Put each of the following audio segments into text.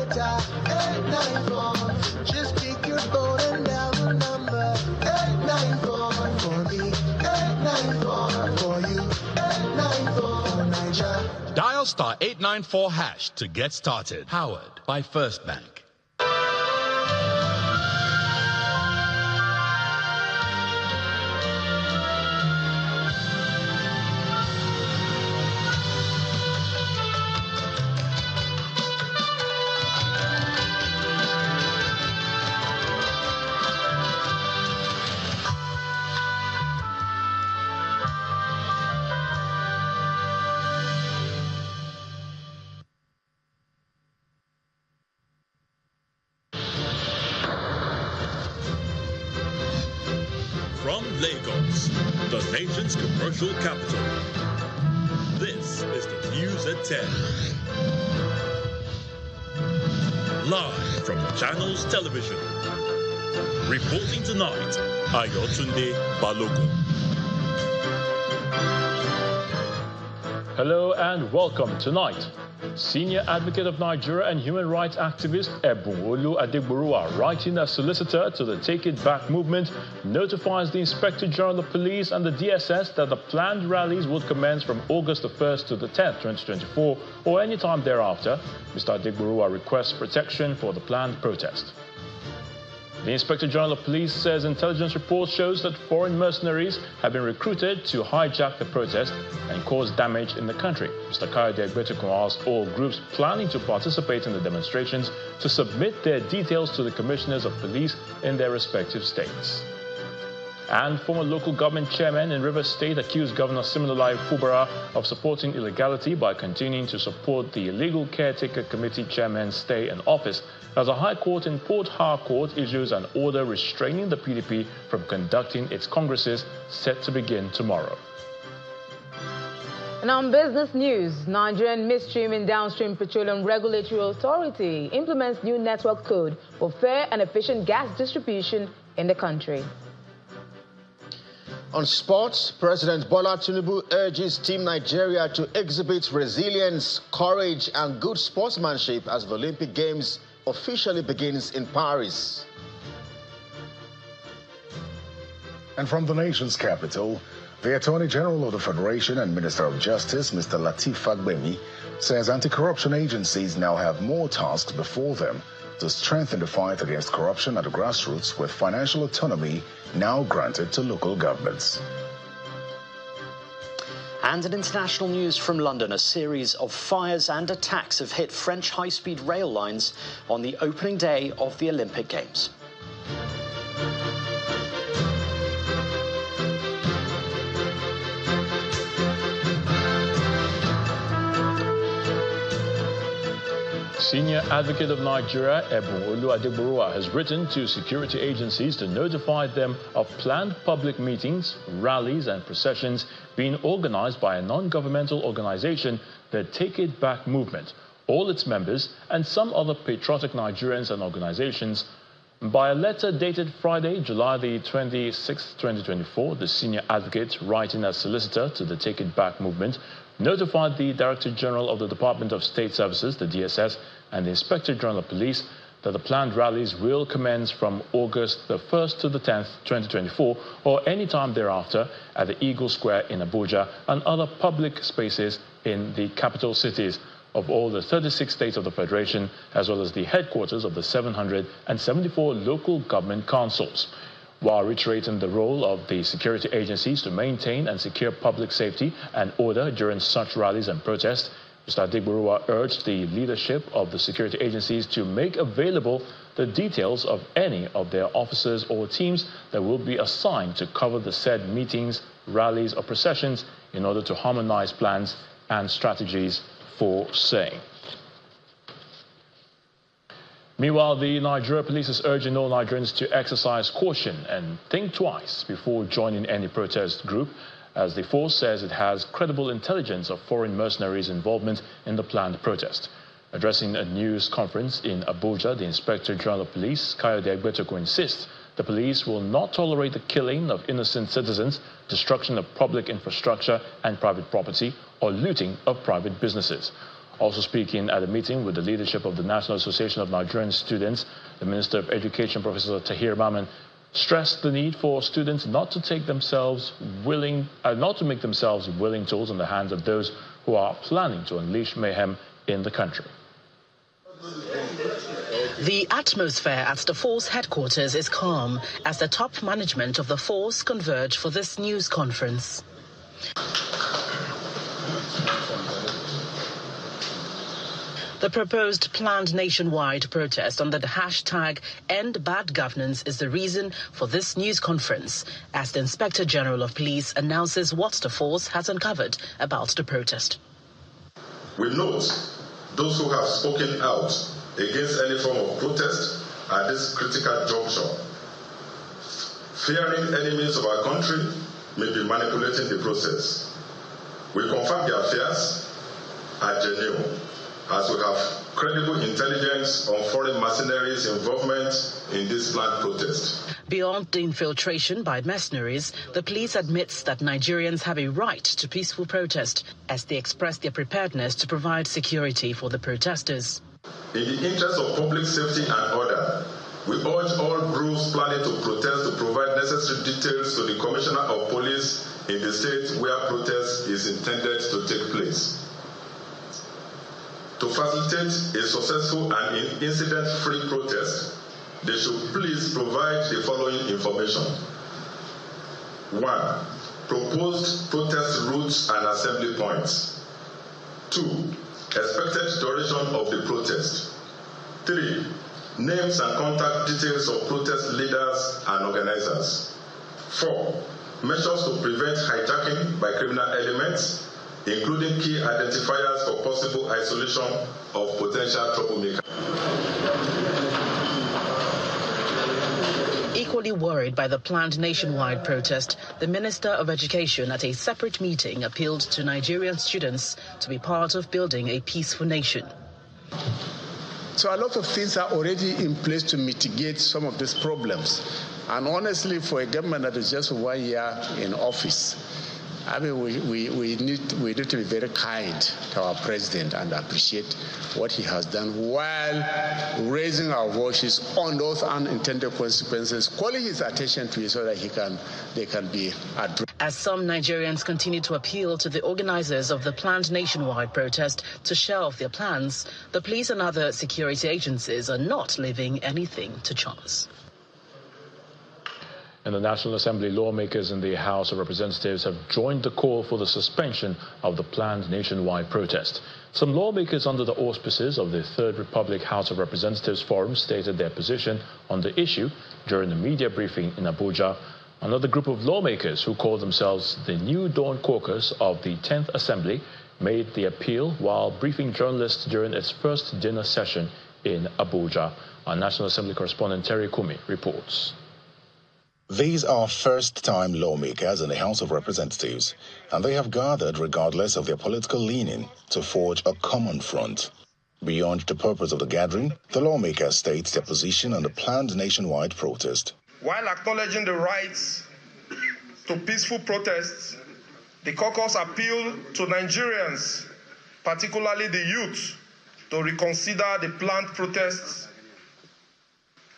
dial 894. Just pick your phone and dial the number 894 for me, 894 for you, 894 for Niger. Dial star 894 hash to get started. Powered by First Bank. From Lagos, the nation's commercial capital, this is the News at 10. Live from Channels Television. Reporting tonight, Ayotunde Balogun. Hello and welcome tonight. Senior Advocate of Nigeria and human rights activist Ebunolu Adegboruwa, writing as solicitor to the Take It Back movement, notifies the Inspector General of Police and the DSS that the planned rallies would commence from August the 1st to the 10th, 2024, or any time thereafter. Mr. Adegboruwa requests protection for the planned protest. The Inspector General of Police says intelligence reports shows that foreign mercenaries have been recruited to hijack the protest and cause damage in the country. Mr. Kayode Egbetekun asked all groups planning to participate in the demonstrations to submit their details to the commissioners of police in their respective states. And former local government chairman in Rivers State accused Governor Siminalayi Fubara of supporting illegality by continuing to support the illegal caretaker committee chairman's stay in office as a High Court in Port Harcourt issues an order restraining the PDP from conducting its congresses set to begin tomorrow. And on business news, Nigerian Midstream and Downstream Petroleum Regulatory Authority implements new network code for fair and efficient gas distribution in the country. On sports, President Bola Tinubu urges Team Nigeria to exhibit resilience, courage, and good sportsmanship as the Olympic Games officially begins in Paris. And from the nation's capital, the Attorney General of the Federation and Minister of Justice, Mr. Lateef Fagbemi, says anti-corruption agencies now have more tasks before them to strengthen the fight against corruption at the grassroots, with financial autonomy now granted to local governments. And in international news from London, a series of fires and attacks have hit French high-speed rail lines on the opening day of the Olympic Games. Senior Advocate of Nigeria, Ebunolu Adegboruwa, has written to security agencies to notify them of planned public meetings, rallies and processions being organized by a non-governmental organization, the Take It Back movement, all its members and some other patriotic Nigerians and organizations. By a letter dated Friday, July the 26th, 2024, the Senior Advocate, writing as solicitor to the Take It Back movement, notified the Director General of the Department of State Services, the DSS, and the Inspector General of Police that the planned rallies will commence from August the 1st to the 10th, 2024, or any time thereafter at the Eagle Square in Abuja and other public spaces in the capital cities of all the 36 states of the Federation, as well as the headquarters of the 774 local government councils. While reiterating the role of the security agencies to maintain and secure public safety and order during such rallies and protests, Mr. Adegboruwa urged the leadership of the security agencies to make available the details of any of their officers or teams that will be assigned to cover the said meetings, rallies, or processions in order to harmonize plans and strategies for same. Meanwhile, the Nigeria police is urging all Nigerians to exercise caution and think twice before joining any protest group, as the force says it has credible intelligence of foreign mercenaries' involvement in the planned protest. Addressing a news conference in Abuja, the Inspector General of Police, Kayode Egbetekun, insists the police will not tolerate the killing of innocent citizens, destruction of public infrastructure and private property, or looting of private businesses. Also speaking at a meeting with the leadership of the National Association of Nigerian Students, the Minister of Education, Professor Tahir Maman, stressed the need for students not to make themselves willing tools in the hands of those who are planning to unleash mayhem in the country. The atmosphere at the force headquarters is calm as the top management of the force converge for this news conference. The proposed planned nationwide protest under the hashtag End Bad Governance is the reason for this news conference, as the Inspector General of Police announces what the force has uncovered about the protest. We note those who have spoken out against any form of protest at this critical juncture, fearing enemies of our country may be manipulating the process. We confirm their fears are genuine, as we have credible intelligence on foreign mercenaries' involvement in this planned protest. Beyond the infiltration by mercenaries, the police admits that Nigerians have a right to peaceful protest, as they express their preparedness to provide security for the protesters. In the interest of public safety and order, we urge all groups planning to protest to provide necessary details to the Commissioner of Police in the state where protest is intended to take place. To facilitate a successful and incident-free protest, they should please provide the following information. 1. Proposed protest routes and assembly points. 2. Expected duration of the protest. 3. Names and contact details of protest leaders and organizers. 4. Measures to prevent hijacking by criminal elements, including key identifiers for possible isolation of potential troublemakers. Equally worried by the planned nationwide protest, the Minister of Education at a separate meeting appealed to Nigerian students to be part of building a peaceful nation. So a lot of things are already in place to mitigate some of these problems. And honestly, for a government that is just 1 year in office, I mean, we need to be very kind to our president and appreciate what he has done while raising our voices on those unintended consequences, calling his attention to it so that they can be addressed. As some Nigerians continue to appeal to the organizers of the planned nationwide protest to shelve their plans, the police and other security agencies are not leaving anything to chance. And the National Assembly lawmakers in the House of Representatives have joined the call for the suspension of the planned nationwide protest. Some lawmakers under the auspices of the Third Republic House of Representatives Forum stated their position on the issue during the media briefing in Abuja. Another group of lawmakers who call themselves the New Dawn Caucus of the 10th Assembly made the appeal while briefing journalists during its first dinner session in Abuja. Our National Assembly correspondent Terry Kumi reports. These are first-time lawmakers in the House of Representatives, and they have gathered regardless of their political leaning to forge a common front. Beyond the purpose of the gathering, the lawmakers state their position on the planned nationwide protest. While acknowledging the rights to peaceful protests, the caucus appealed to Nigerians, particularly the youth, to reconsider the planned protests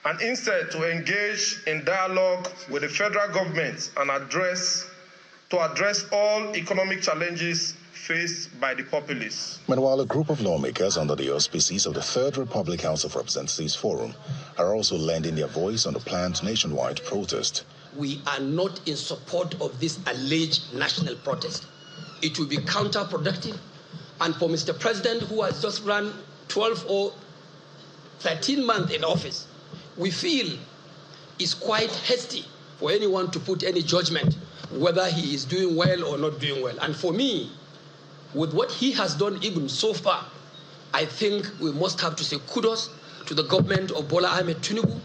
and instead to engage in dialogue with the federal government and address all economic challenges faced by the populace. Meanwhile, a group of lawmakers under the auspices of the Third Republic House of Representatives Forum are also lending their voice on the planned nationwide protest. We are not in support of this alleged national protest. It will be counterproductive. And for Mr. President, who has just run 12 or 13 months in office, we feel it's quite hasty for anyone to put any judgment whether he is doing well or not doing well. And for me, with what he has done even so far, I think we must have to say kudos to the government of Bola Ahmed Tinubu.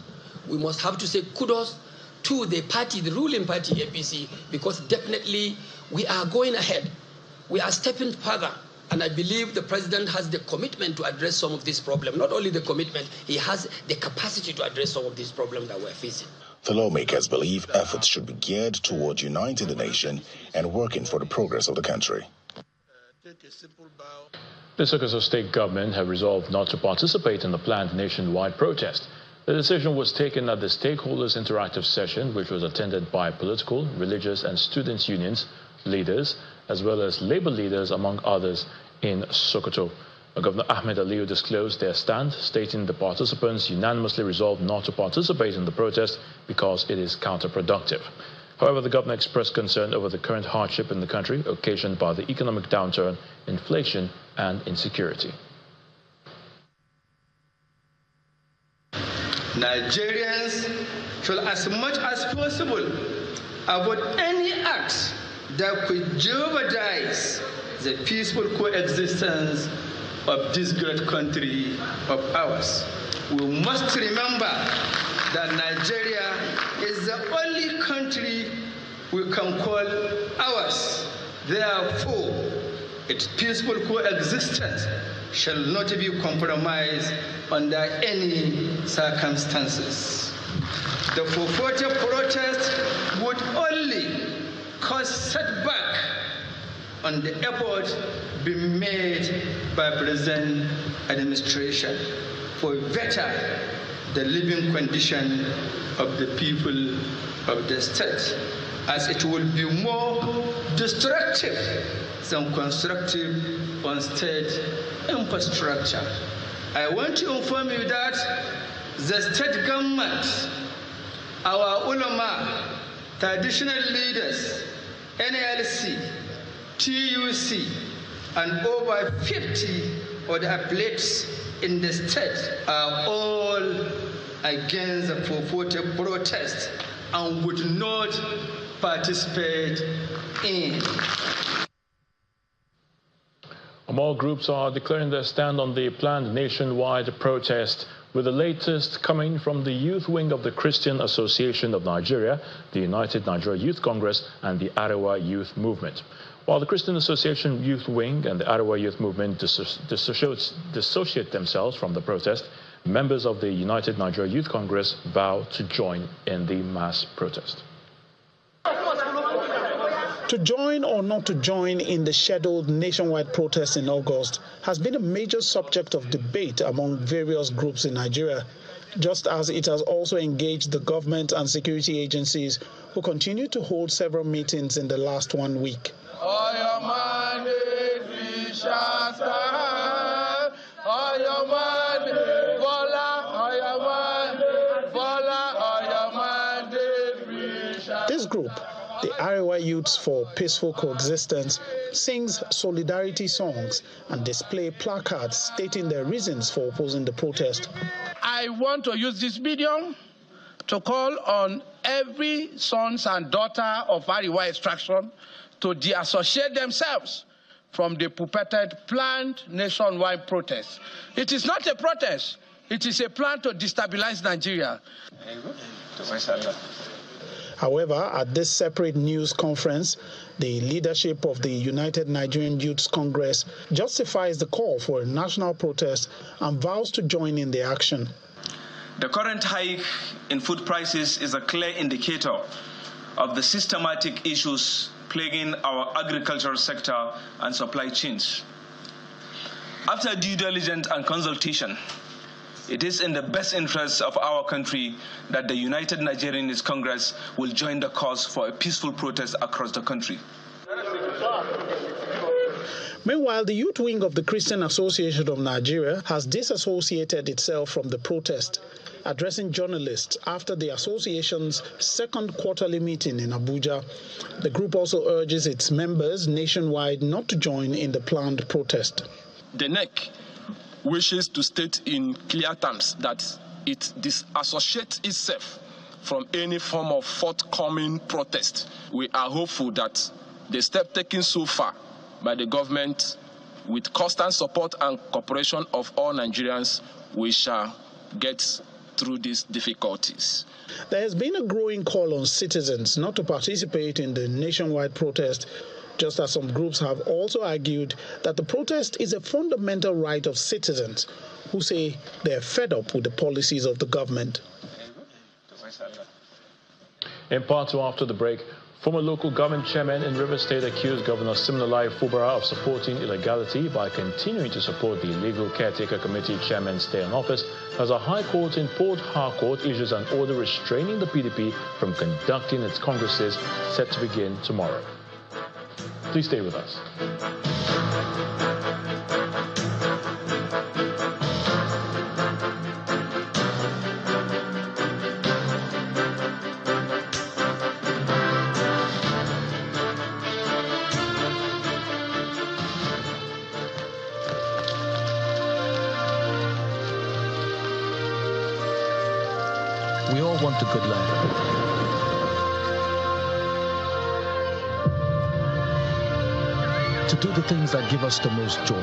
We must have to say kudos to the party, the ruling party, APC, because definitely we are going ahead. We are stepping further. And I believe the president has the commitment to address some of these problems. Not only the commitment, he has the capacity to address some of these problems that we're facing. The lawmakers believe efforts should be geared toward uniting the nation and working for the progress of the country. make a simple bow. The Sokoto State government have resolved not to participate in the planned nationwide protest. The decision was taken at the Stakeholders Interactive Session, which was attended by political, religious and students' unions, leaders, as well as labor leaders, among others, in Sokoto. Governor Ahmed Aliyu disclosed their stand, stating the participants unanimously resolved not to participate in the protest because it is counterproductive. However, the governor expressed concern over the current hardship in the country occasioned by the economic downturn, inflation and insecurity. Nigerians should, as much as possible, avoid any acts that could jeopardize the peaceful coexistence of this great country of ours. We must remember that Nigeria is the only country we can call ours. Therefore, its peaceful coexistence shall not be compromised under any circumstances. The purported protest would only cause setback on the effort being made by present administration for better the living condition of the people of the state, as it will be more destructive than constructive on state infrastructure. I want to inform you that the state government, our ulama, traditional leaders, NLC, TUC, and over 50 of the athletes in the state are all against the purported protest and would not participate in. More groups are declaring their stand on the planned nationwide protest, with the latest coming from the youth wing of the Christian Association of Nigeria, the United Nigeria Youth Congress, and the Arewa Youth Movement. While the Christian Association Youth Wing and the Arewa Youth Movement dissociate themselves from the protest, members of the United Nigeria Youth Congress vow to join in the mass protest. To join or not to join in the scheduled nationwide protest in August has been a major subject of debate among various groups in Nigeria, just as it has also engaged the government and security agencies, who continue to hold several meetings in the last 1 week. This group, the Arewa Youths for Peaceful Coexistence, sings solidarity songs and display placards stating their reasons for opposing the protest. I want to use this medium to call on every sons and daughter of Arewa extraction to disassociate themselves from the purported planned nationwide protest. It is not a protest, it is a plan to destabilize Nigeria. However, at this separate news conference, the leadership of the United Nigerian Youth Congress justifies the call for a national protest and vows to join in the action. The current hike in food prices is a clear indicator of the systematic issues plaguing our agricultural sector and supply chains. After due diligence and consultation, it is in the best interest of our country that the United Nigerian Youth Congress will join the cause for a peaceful protest across the country. Meanwhile, the youth wing of the Christian Association of Nigeria has disassociated itself from the protest, addressing journalists after the association's second quarterly meeting in Abuja. The group also urges its members nationwide not to join in the planned protest. The NEC wishes to state in clear terms that it disassociates itself from any form of forthcoming protest. We are hopeful that the step taken so far by the government, with constant support and cooperation of all Nigerians, we shall get through these difficulties. There has been a growing call on citizens not to participate in the nationwide protest, just as some groups have also argued that the protest is a fundamental right of citizens who say they're fed up with the policies of the government. In part two, after the break, Former local government chairman in River State accused Governor Siminalayi Fubara of supporting illegality by continuing to support the Legal Caretaker Committee chairman's stay in office as a High Court in Port Harcourt issues an order restraining the PDP from conducting its congresses set to begin tomorrow. Please stay with us. We all want a good life. To do the things that give us the most joy.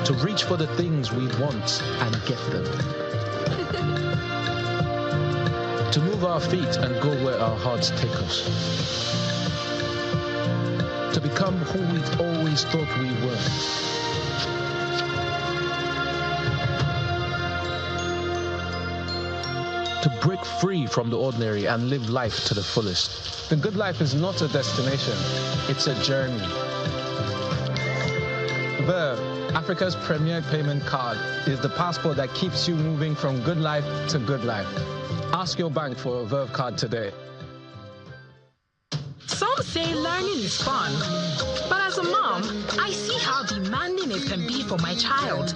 To reach for the things we want and get them. To move our feet and go where our hearts take us. To become who we've always thought we were. To break free from the ordinary and live life to the fullest. The good life is not a destination, it's a journey. Verve, Africa's premier payment card, is the passport that keeps you moving from good life to good life. Ask your bank for a Verve card today. Some say learning is fun, but as a mom, I see how demanding it can be for my child.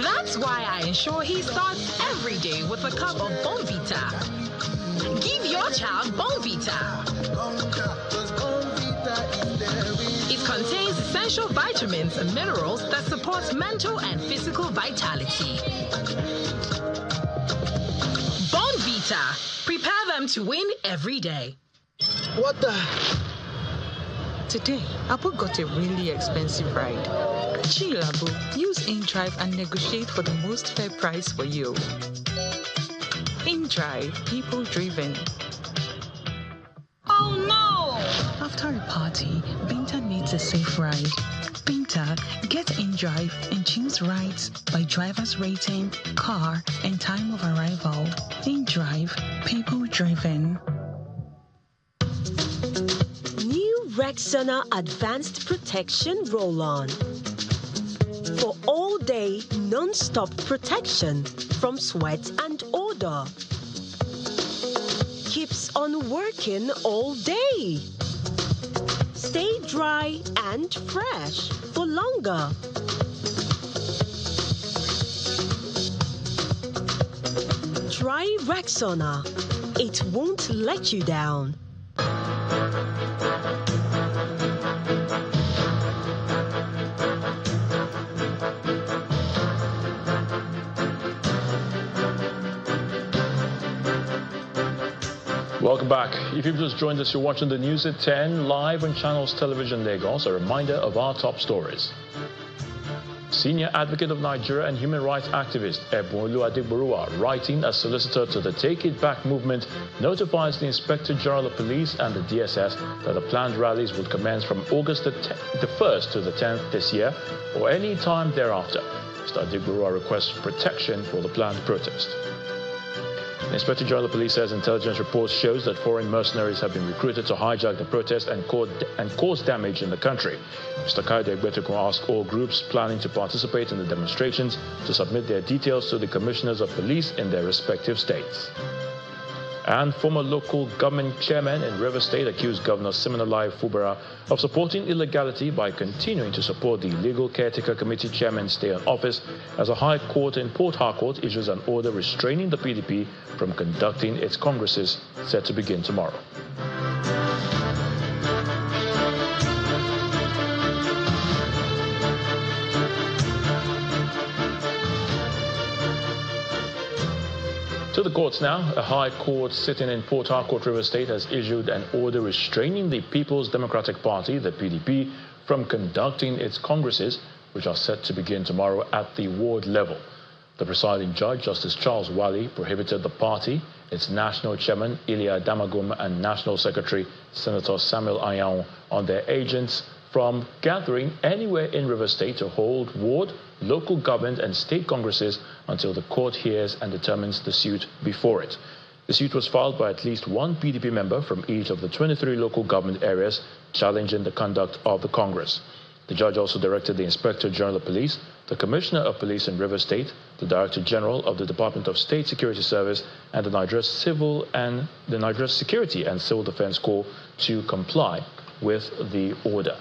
That's why I ensure he starts every day with a cup of Bonvita. Give your child Bonvita. It contains essential vitamins and minerals that support mental and physical vitality. Bonvita. Prepare them to win every day. What the? Today, Abu got a really expensive ride. Chill, Abu. Use InDrive and negotiate for the most fair price for you. InDrive, people driven. Oh no! After a party, Binta needs a safe ride. Binta, get InDrive and choose rides by driver's rating, car, and time of arrival. InDrive, people driven. Rexona Advanced Protection Roll-On. For all-day, non-stop protection from sweat and odor. Keeps on working all day. Stay dry and fresh for longer. Try Rexona. It won't let you down. Welcome back. If you've just joined us, you're watching the news at 10 live on Channels Television Lagos. A reminder of our top stories. Senior Advocate of Nigeria and human rights activist Ebonolu Adegboruwa, writing as solicitor to the Take It Back movement, notifies the Inspector General of Police and the DSS that the planned rallies would commence from August the 1st to the 10th this year or any time thereafter. Mr. Adegboruwa requests protection for the planned protest. The Inspector General of Police says intelligence reports shows that foreign mercenaries have been recruited to hijack the protest and cause damage in the country. Mr. Kaide Egbetukun asked all groups planning to participate in the demonstrations to submit their details to the commissioners of police in their respective states. And former local government chairman in River State accused Governor Siminalayi Fubara of supporting illegality by continuing to support the Legal Caretaker Committee chairman's stay in office as a High Court in Port Harcourt issues an order restraining the PDP from conducting its congresses set to begin tomorrow. To the courts now. A High Court sitting in Port Harcourt, River State, has issued an order restraining the People's Democratic Party, the PDP, from conducting its congresses, which are set to begin tomorrow at the ward level. The presiding judge, Justice Charles Wali, prohibited the party, its national chairman, Ilia Damagum, and national secretary, Senator Samuel Ayaun, on their agents from gathering anywhere in Rivers State to hold ward, local government and state congresses until the court hears and determines the suit before it. The suit was filed by at least one PDP member from each of the 23 local government areas challenging the conduct of the Congress. The judge also directed the Inspector General of Police, the Commissioner of Police in Rivers State, the Director General of the Department of State Security Service, and the Nigeria Security and Civil Defense Corps to comply with the order.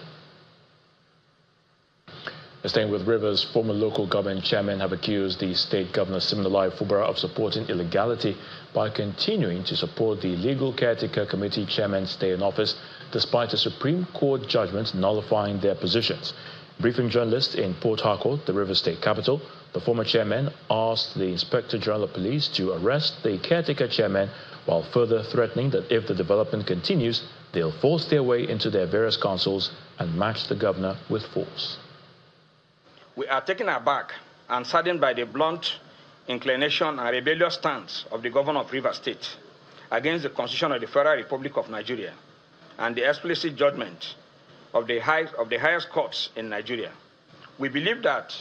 Staying with Rivers, former local government chairmen have accused the state governor Siminalayi Fubara of supporting illegality by continuing to support the legal caretaker committee chairmen stay in office despite a Supreme Court judgment nullifying their positions. Briefing journalists in Port Harcourt, the Rivers State capital, the former chairman asked the Inspector General of Police to arrest the caretaker chairman while further threatening that if the development continues, they'll force their way into their various councils and match the governor with force. We are taken aback and saddened by the blunt inclination and rebellious stance of the governor of Rivers State against the Constitution of the Federal Republic of Nigeria and the explicit judgment of the highest courts in Nigeria. We believe that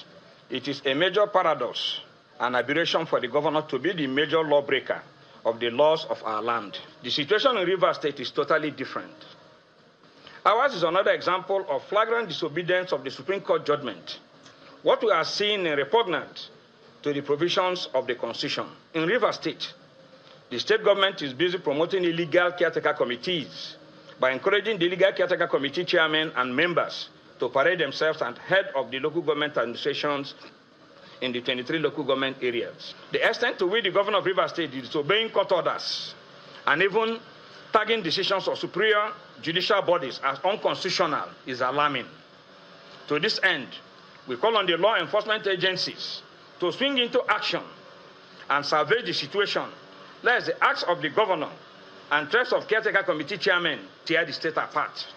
it is a major paradox and aberration for the governor to be the major lawbreaker of the laws of our land. The situation in Rivers State is totally different. Ours is another example of flagrant disobedience of the Supreme Court judgment. What we are seeing is repugnant to the provisions of the Constitution. In Rivers State, the state government is busy promoting illegal caretaker committees by encouraging the illegal caretaker committee chairmen and members to parade themselves and head of the local government administrations in the 23 local government areas. The extent to which the governor of Rivers State is disobeying court orders and even tagging decisions of superior judicial bodies as unconstitutional is alarming. To this end, we call on the law enforcement agencies to swing into action and survey the situation, lest the acts of the governor and threats of caretaker committee chairmen tear the state apart.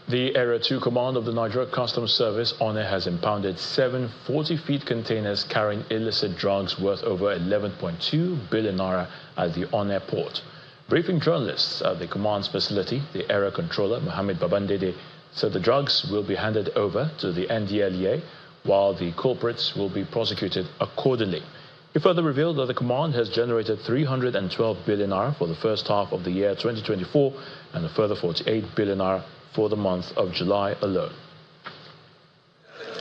The Area 2 Command of the Nigeria Customs Service, ONE, has impounded 7 40-feet containers carrying illicit drugs worth over 11.2 billion naira at the ONE port. Briefing journalists at the command's facility, the area controller, Mohammed Babandede, said the drugs will be handed over to the NDLEA, while the culprits will be prosecuted accordingly. He further revealed that the command has generated 312 billion naira for the first half of the year 2024 and a further 48 billion naira for the month of July alone.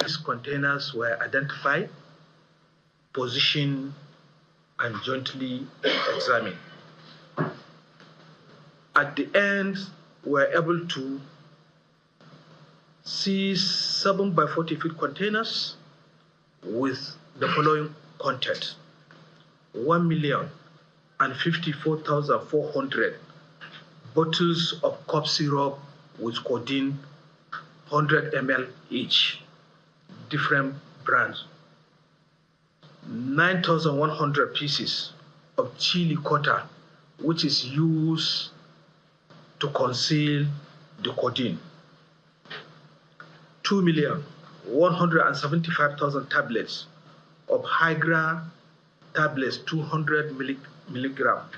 These containers were identified, positioned, and jointly examined. At the end, we were able to seize 7 by 40 feet containers with the following content: 1,054,400 bottles of cough syrup with codeine 100 ml each, different brands, 9,100 pieces of chili cutter, which is used to conceal the codeine, 2,175,000 tablets of Hygra tablets, 200 milligram,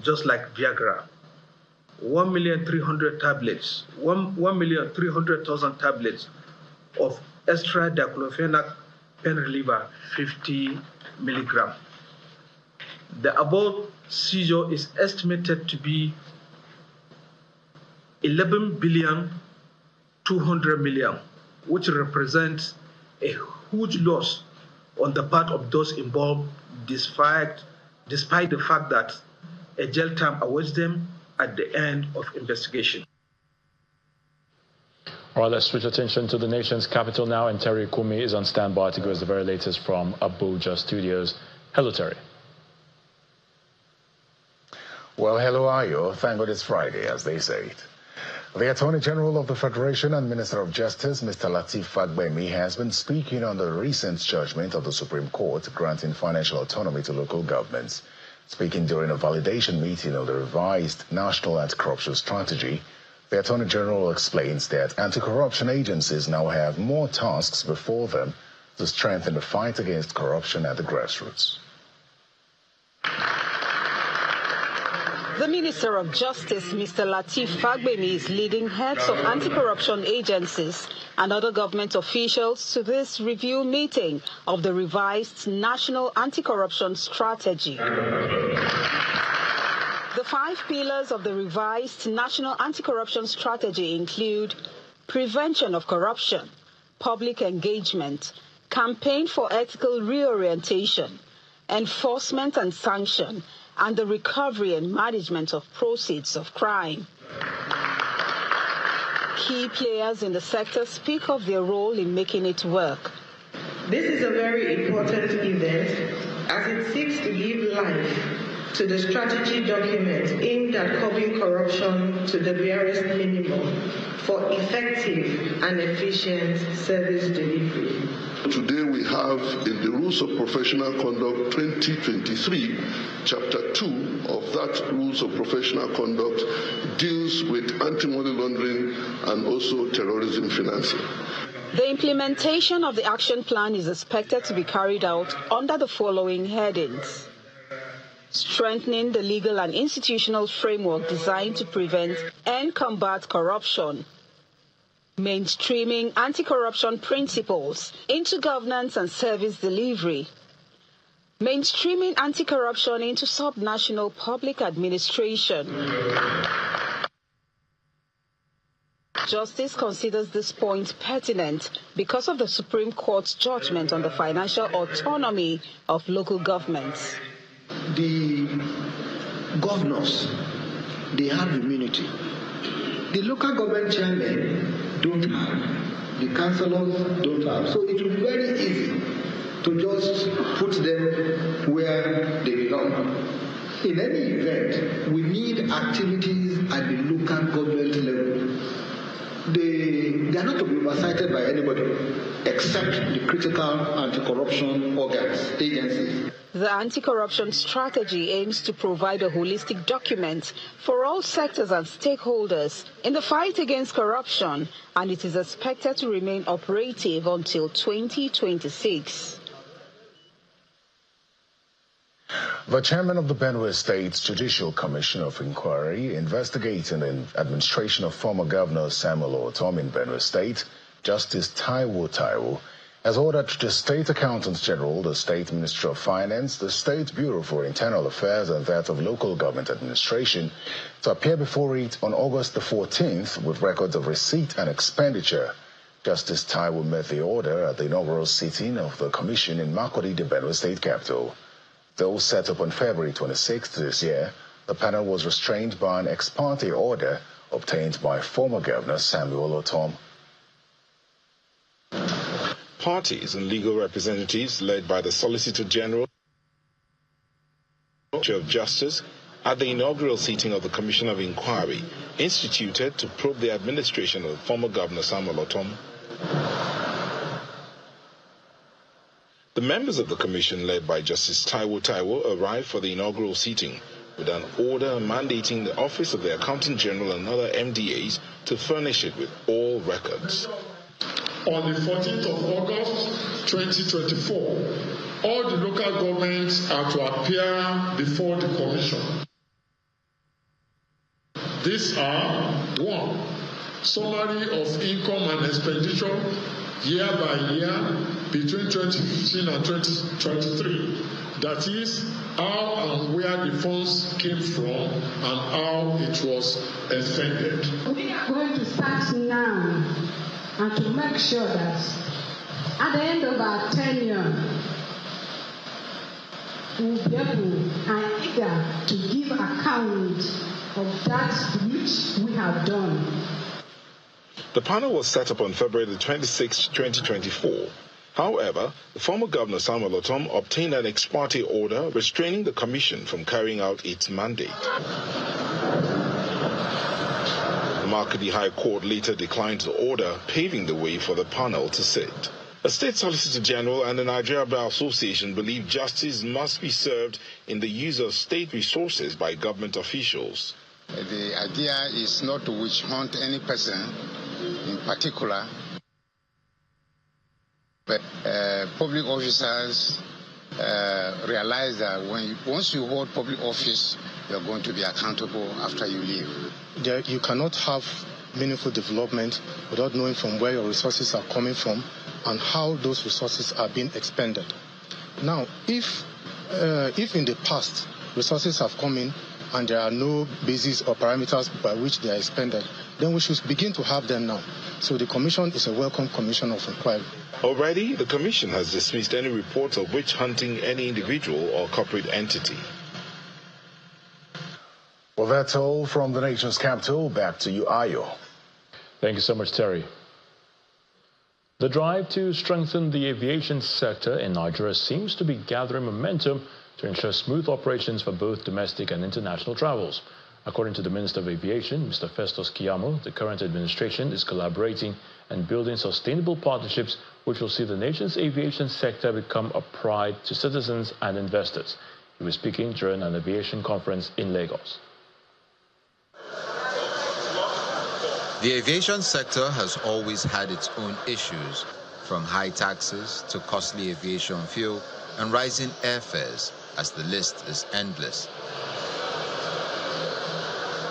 just like Viagra, 1,300,000 tablets, 1,300,000 tablets of extra diclofenac pain reliever, 50 milligram. The above seizure is estimated to be 11,200 million, which represents a huge loss on the part of those involved, despite the fact that a jail term awaits them at the end of investigation. All right, let's switch attention to the nation's capital now, and Terry Kumi is on standby to give us the very latest from Abuja studios. Hello, Terry. Well, hello, Ayo. Thank God it's Friday, as they say it. The Attorney General of the Federation and Minister of Justice, Mr. Lateef Fagbemi, has been speaking on the recent judgment of the Supreme Court granting financial autonomy to local governments. Speaking during a validation meeting of the revised National Anti-Corruption Strategy, the Attorney General explains that anti-corruption agencies now have more tasks before them to strengthen the fight against corruption at the grassroots. The Minister of Justice, Mr. Lateef Fagbemi, is leading heads of anti-corruption agencies and other government officials to this review meeting of the revised National Anti-Corruption Strategy. The 5 pillars of the revised National Anti-Corruption Strategy include prevention of corruption, public engagement, campaign for ethical reorientation, enforcement and sanction, and the recovery and management of proceeds of crime. Key players in the sector speak of their role in making it work. This is a very important event as it seeks to give life to the strategy document aimed at curbing corruption to the barest minimum for effective and efficient service delivery. Today we have in the Rules of Professional Conduct 2023, Chapter 2 of that Rules of Professional Conduct deals with anti-money laundering and also terrorism financing. The implementation of the action plan is expected to be carried out under the following headings: strengthening the legal and institutional framework designed to prevent and combat corruption, mainstreaming anti-corruption principles into governance and service delivery, mainstreaming anti-corruption into subnational public administration. Justice considers this point pertinent because of the Supreme Court's judgment on the financial autonomy of local governments. The governors, they have immunity. The local government chairmen don't have. The councillors don't have. So it will be very easy to just put them where they belong. In any event, we need activities at the local government level. They are not to be oversighted by anybody except the critical anti-corruption organs, agencies. The anti-corruption strategy aims to provide a holistic document for all sectors and stakeholders in the fight against corruption, and it is expected to remain operative until 2026. The chairman of the Benue State Judicial Commission of Inquiry investigating the administration of former Governor Samuel Ortom in Benue State, Justice Taiwo, has ordered the State Accountant General, the State Ministry of Finance, the State Bureau for Internal Affairs and that of Local Government Administration to appear before it on August the 14th with records of receipt and expenditure. Justice Taiwo made the order at the inaugural sitting of the commission in Makurdi, the Benue State capital. Though set up on February 26th this year, the panel was restrained by an ex parte order obtained by former Governor Samuel Ortom. Parties and legal representatives led by the Solicitor General of Justice at the inaugural sitting of the Commission of Inquiry instituted to probe the administration of former Governor Samuel Ortom. The members of the commission led by Justice Taiwo arrived for the inaugural sitting with an order mandating the Office of the Accountant General and other MDAs to furnish it with all records. On the 14th of August 2024, all the local governments are to appear before the commission. These are 1. Summary of income and expenditure year by year between 2015 and 2023. That is, how and where the funds came from and how it was expended. We are going to start now and to make sure that at the end of our tenure, we'll be able and eager to give account of that which we have done. The panel was set up on February the 26th, 2024. However, the former Governor Samuel Ortom obtained an ex parte order restraining the commission from carrying out its mandate. The Makurdi High Court later declined the order, paving the way for the panel to sit. The State Solicitor General and the Nigeria Bar Association believe justice must be served in the use of state resources by government officials. The idea is not to witch hunt any person in particular, but public officers realize that once you hold public office, you're going to be accountable after you leave. You cannot have meaningful development without knowing from where your resources are coming from and how those resources are being expended. Now, if in the past resources have come in and there are no basis or parameters by which they are expended, then we should begin to have them now. So the commission is a welcome commission of inquiry. Already, the commission has dismissed any reports of witch hunting any individual or corporate entity. Well, that's all from the nation's capital. Back to you, Ayo. Thank you so much, Terry. The drive to strengthen the aviation sector in Nigeria seems to be gathering momentum to ensure smooth operations for both domestic and international travels. According to the Minister of Aviation, Mr. Festus Keyamo, the current administration is collaborating and building sustainable partnerships which will see the nation's aviation sector become a pride to citizens and investors. He was speaking during an aviation conference in Lagos. The aviation sector has always had its own issues, from high taxes to costly aviation fuel and rising airfares, as the list is endless.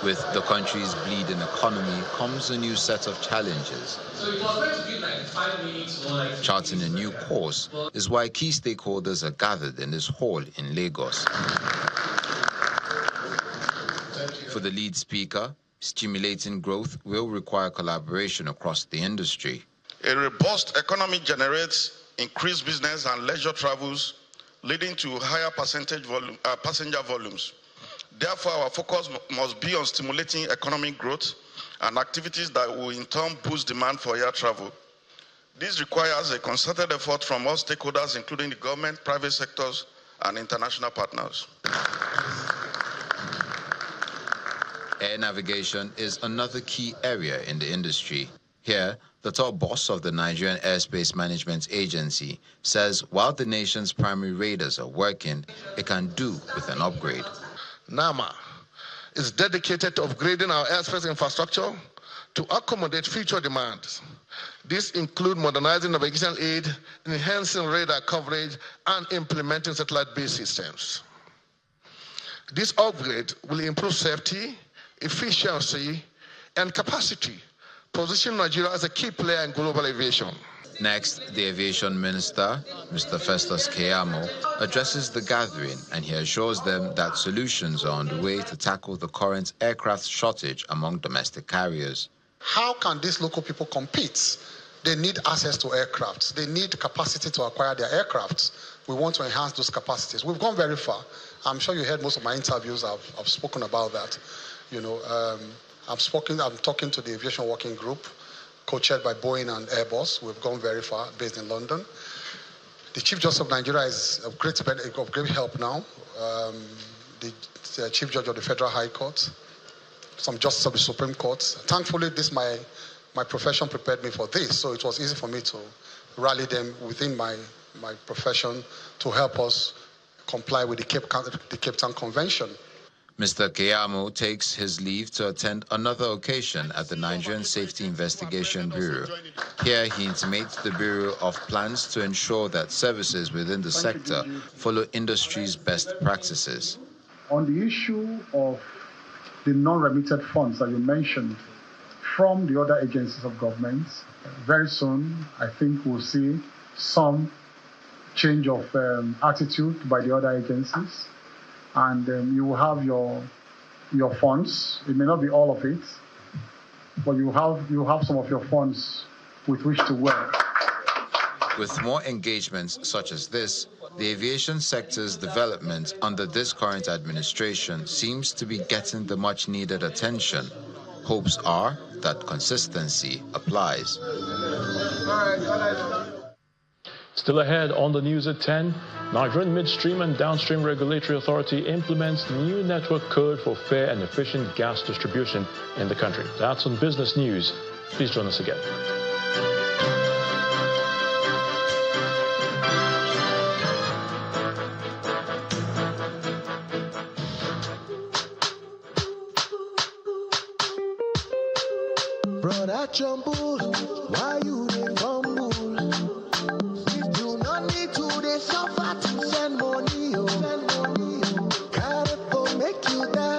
With the country's bleeding economy comes a new set of challenges. So it was meant to be 95 minutes or like... Charting a new course is why key stakeholders are gathered in this hall in Lagos. For the lead speaker, stimulating growth will require collaboration across the industry. A robust economy generates increased business and leisure travels, leading to higher passenger volumes. Therefore, our focus must be on stimulating economic growth and activities that will in turn boost demand for air travel. This requires a concerted effort from all stakeholders, including the government, private sectors, and international partners. Air navigation is another key area in the industry. Here, the top boss of the Nigerian Airspace Management Agency says while the nation's primary radars are working, it can do with an upgrade. NAMA is dedicated to upgrading our airspace infrastructure to accommodate future demands. This includes modernizing navigation aid, enhancing radar coverage, and implementing satellite-based systems. This upgrade will improve safety, efficiency, and capacity, positioning Nigeria as a key player in global aviation. Next, the aviation minister, Mr. Festus Keyamo, addresses the gathering and he assures them that solutions are on the way to tackle the current aircraft shortage among domestic carriers. How can these local people compete? They need access to aircrafts. They need capacity to acquire their aircrafts. We want to enhance those capacities. We've gone very far. I'm sure you heard most of my interviews. I've spoken about that. You know, I'm talking to the Aviation Working Group, co-chaired by Boeing and Airbus. We've gone very far, based in London. The Chief Justice of Nigeria is of great help now. The Chief Judge of the Federal High Court, some justices of the Supreme Court. Thankfully, my profession prepared me for this, so it was easy for me to rally them within my profession to help us comply with the Cape Town Convention. Mr. Keyamo takes his leave to attend another occasion at the Nigerian Safety Investigation Bureau. Here he intimates the Bureau of plans to ensure that services within the sector follow industry's best practices. On the issue of the non-remitted funds that you mentioned from the other agencies of government, very soon I think we'll see some change of attitude by the other agencies. And you will have your funds. It may not be all of it, but you have some of your funds with which to work. With more engagements such as this, the aviation sector's development under this current administration seems to be getting the much-needed attention. Hopes are that consistency applies. Still ahead on the news at 10, Nigerian Midstream and Downstream Regulatory Authority implements new network code for fair and efficient gas distribution in the country. That's on Business News. Please join us again. Brother Jumble, why you dey fumble? Suffer to send money, oh. Carry for make you die.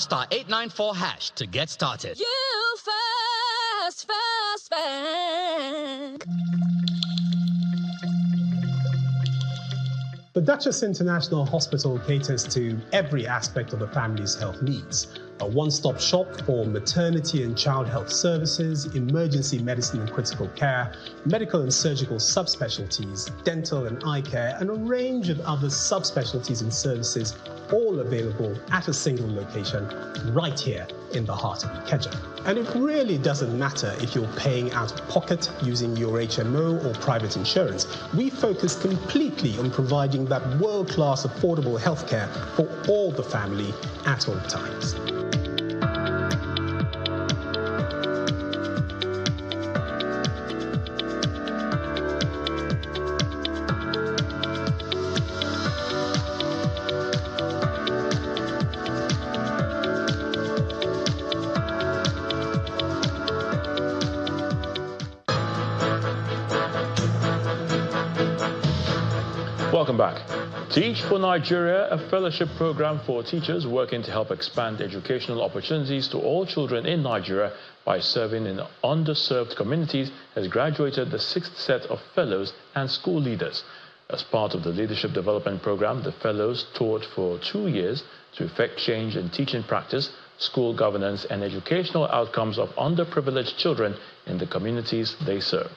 Dial *894# to get started. You fast. The Duchess International Hospital caters to every aspect of the family's health needs. A one-stop shop for maternity and child health services, emergency medicine and critical care, medical and surgical subspecialties, dental and eye care, and a range of other subspecialties and services, all available at a single location right here in the heart of Ikeja. And it really doesn't matter if you're paying out of pocket using your HMO or private insurance. We focus completely on providing that world-class affordable healthcare for all the family at all times. Welcome back. Teach for Nigeria, a fellowship program for teachers working to help expand educational opportunities to all children in Nigeria by serving in underserved communities, has graduated the 6th set of fellows and school leaders. As part of the leadership development program, the fellows taught for 2 years to effect change in teaching practice, school governance, and educational outcomes of underprivileged children in the communities they serve.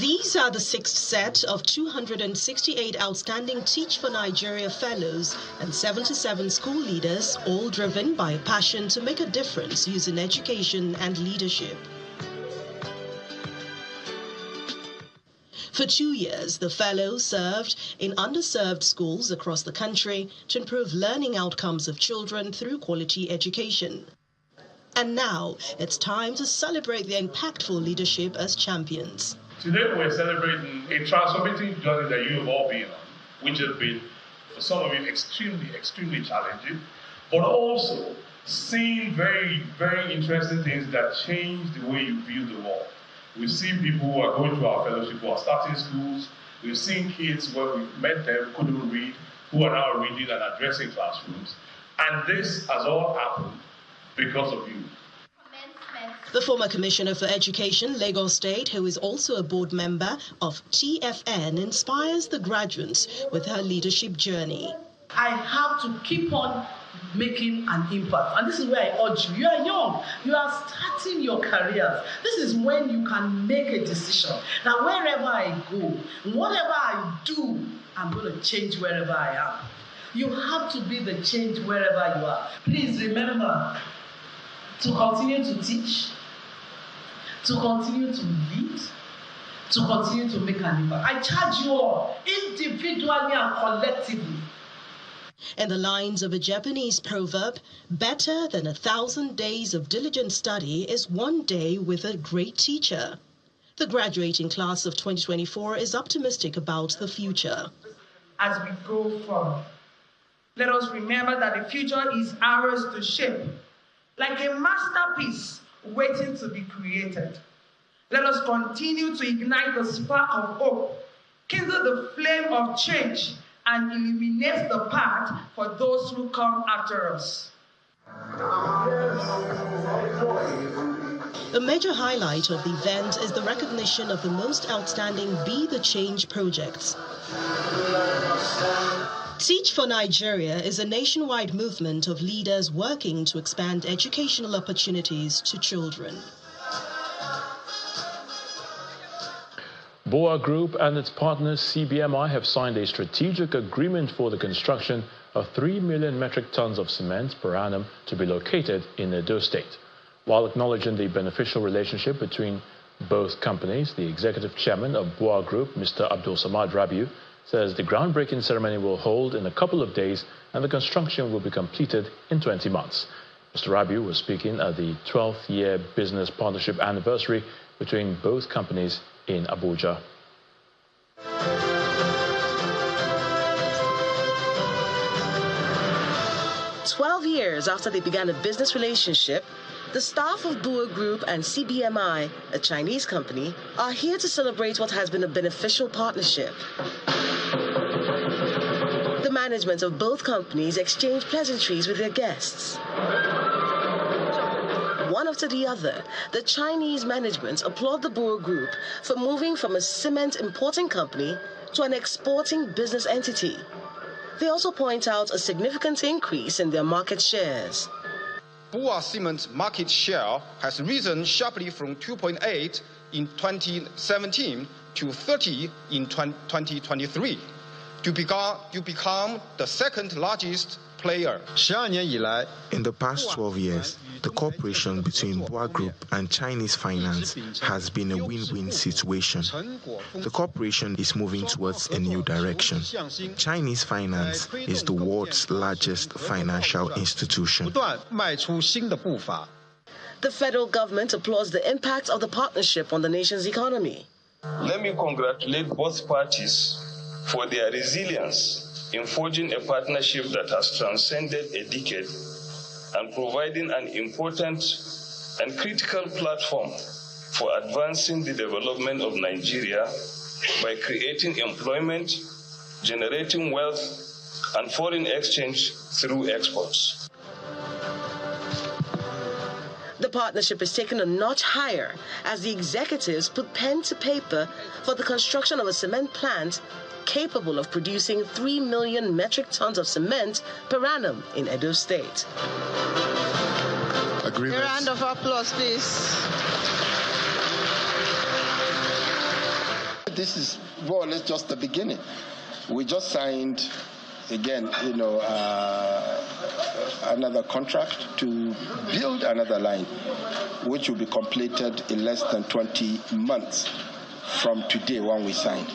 These are the 6th set of 268 outstanding Teach for Nigeria fellows and 77 school leaders, all driven by a passion to make a difference using education and leadership. For 2 years, the fellows served in underserved schools across the country to improve learning outcomes of children through quality education. And now, it's time to celebrate their impactful leadership as champions. Today we're celebrating a transformative journey that you have all been on, which has been, for some of you, extremely challenging, but also seeing very, very interesting things that change the way you view the world. We've seen people who are going through our fellowship who are starting schools. We've seen kids where we've met them, couldn't read, who are now reading and addressing classrooms. And this has all happened because of you. The former Commissioner for Education, Lagos State, who is also a board member of TFN, inspires the graduates with her leadership journey. I have to keep on making an impact. And this is where I urge you. You are young. You are starting your careers. This is when you can make a decision that wherever I go, whatever I do, I'm going to change wherever I am. You have to be the change wherever you are. Please remember to continue to teach, to continue to lead, to continue to make an impact. I charge you all, individually and collectively. In the lines of a Japanese proverb, better than 1,000 days of diligent study is one day with a great teacher. The graduating class of 2024 is optimistic about the future. As we go forward, let us remember that the future is ours to shape, like a masterpiece waiting to be created. Let us continue to ignite the spark of hope, kindle the flame of change, and illuminate the path for those who come after us. A major highlight of the event is the recognition of the most outstanding Be the Change projects. Teach for Nigeria is a nationwide movement of leaders working to expand educational opportunities to children. BUA Group and its partners CBMI have signed a strategic agreement for the construction of 3 million metric tons of cement per annum to be located in Edo State. While acknowledging the beneficial relationship between both companies, the executive chairman of BUA Group, Mr. Abdul Samad Rabiu, says the groundbreaking ceremony will hold in a couple of days and the construction will be completed in 20 months. Mr. Rabiu was speaking at the 12th year business partnership anniversary between both companies in Abuja. "12 years after they began a business relationship, the staff of BUA Group and CBMI, a Chinese company, are here to celebrate what has been a beneficial partnership. The management of both companies exchanged pleasantries with their guests. One after the other, the Chinese management applaud the BUA Group for moving from a cement importing company to an exporting business entity. They also point out a significant increase in their market shares. BUA Cement's market share has risen sharply from 2.8 in 2017 to 30 in 2023 to become the second largest player. In the past 12 years, the cooperation between BUA Group and Chinese finance has been a win-win situation. The cooperation is moving towards a new direction. Chinese finance is the world's largest financial institution. The federal government applauds the impact of the partnership on the nation's economy. Let me congratulate both parties for their resilience in forging a partnership that has transcended a decade and providing an important and critical platform for advancing the development of Nigeria by creating employment, generating wealth, and foreign exchange through exports. The partnership is taken a notch higher as the executives put pen to paper for the construction of a cement plant capable of producing 3 million metric tons of cement per annum in Edo State. A round of applause, please. This is more or less just the beginning. We just signed, again, another contract to build another line, which will be completed in less than 20 months from today when we signed.